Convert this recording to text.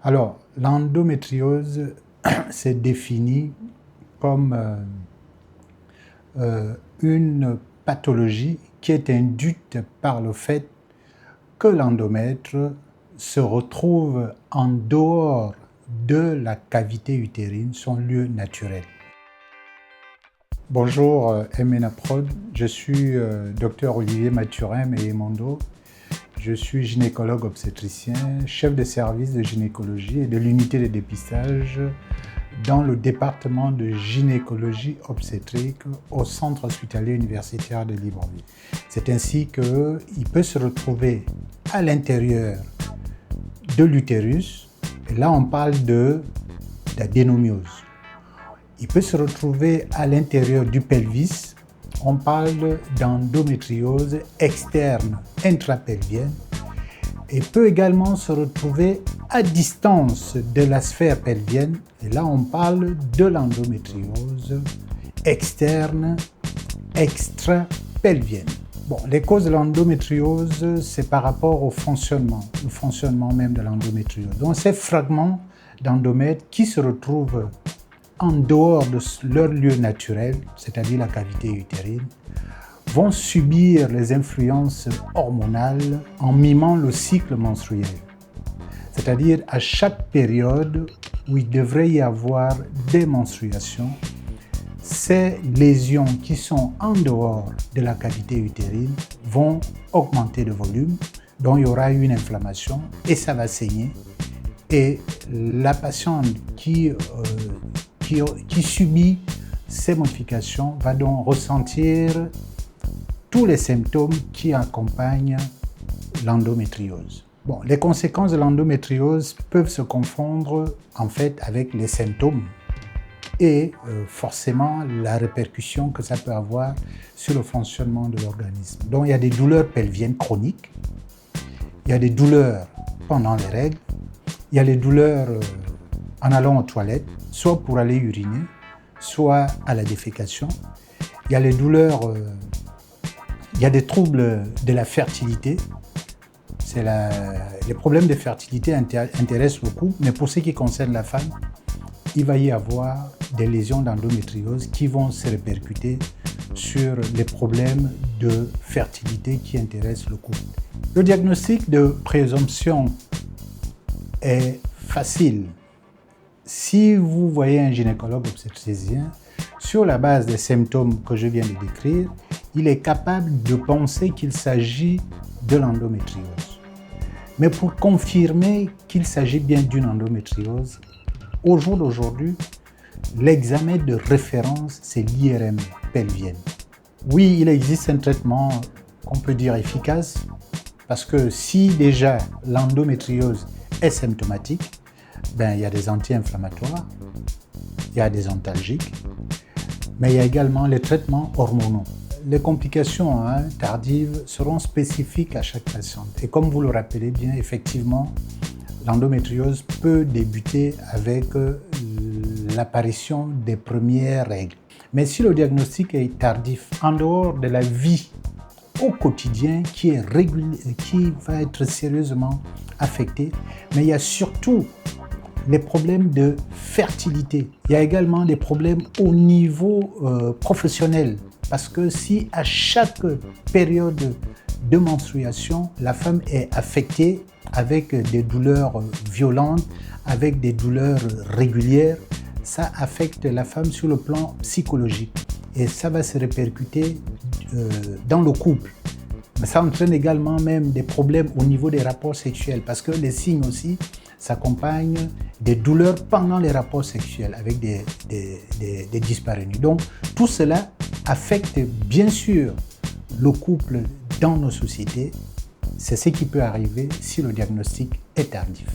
Alors, l'endométriose c'est défini comme une pathologie qui est induite par le fait que l'endomètre se retrouve en dehors de la cavité utérine, son lieu naturel. Bonjour MNAPROD, je suis Dr Olivier Mathurin Meyemondo. Je suis gynécologue obstétricien, chef de service de gynécologie et de l'unité de dépistage dans le département de gynécologie obstétrique au Centre hospitalier universitaire de Libreville. C'est ainsi qu'il peut se retrouver à l'intérieur de l'utérus, et là on parle d'adénomiose. Il peut se retrouver à l'intérieur du pelvis, on parle d'endométriose externe intrapelvienne, et peut également se retrouver à distance de la sphère pelvienne, et là on parle de l'endométriose externe extrapelvienne. Bon, les causes de l'endométriose, c'est par rapport au fonctionnement même de l'endométriose. Donc ces fragments d'endomètre qui se retrouvent en dehors de leur lieu naturel, c'est-à-dire la cavité utérine, vont subir les influences hormonales en mimant le cycle menstruel. C'est-à-dire à chaque période où il devrait y avoir des menstruations, ces lésions qui sont en dehors de la cavité utérine vont augmenter de volume, donc il y aura une inflammation et ça va saigner. Et la patiente qui subit ces modifications va donc ressentir tous les symptômes qui accompagnent l'endométriose. Bon, les conséquences de l'endométriose peuvent se confondre en fait avec les symptômes et forcément la répercussion que ça peut avoir sur le fonctionnement de l'organisme. Donc il y a des douleurs pelviennes chroniques, il y a des douleurs pendant les règles, il y a les douleurs en allant aux toilettes, soit pour aller uriner, soit à la défécation. Il y a les douleurs, il y a des troubles de la fertilité. Les problèmes de fertilité intéressent beaucoup, mais pour ce qui concerne la femme, il va y avoir des lésions d'endométriose qui vont se répercuter sur les problèmes de fertilité qui intéressent le couple. Le diagnostic de présomption est facile. Si vous voyez un gynécologue obstétricien, sur la base des symptômes que je viens de décrire, il est capable de penser qu'il s'agit de l'endométriose. Mais pour confirmer qu'il s'agit bien d'une endométriose, au jour d'aujourd'hui, l'examen de référence, c'est l'IRM pelvienne. Oui, il existe un traitement qu'on peut dire efficace, parce que si déjà l'endométriose est symptomatique, il y a des anti-inflammatoires, il y a des antalgiques, mais il y a également les traitements hormonaux. Les complications tardives seront spécifiques à chaque patiente. Et comme vous le rappelez bien, effectivement, l'endométriose peut débuter avec l'apparition des premières règles. Mais si le diagnostic est tardif, en dehors de la vie au quotidien qui va être sérieusement affectée, mais il y a surtout les problèmes de fertilité. Il y a également des problèmes au niveau professionnel, parce que si à chaque période de menstruation, la femme est affectée avec des douleurs violentes, avec des douleurs régulières, ça affecte la femme sur le plan psychologique et ça va se répercuter dans le couple. Mais ça entraîne également même des problèmes au niveau des rapports sexuels, parce que les signes aussi s'accompagnent des douleurs pendant les rapports sexuels avec des dyspareunies. Donc tout cela affecte bien sûr le couple dans nos sociétés. C'est ce qui peut arriver si le diagnostic est tardif.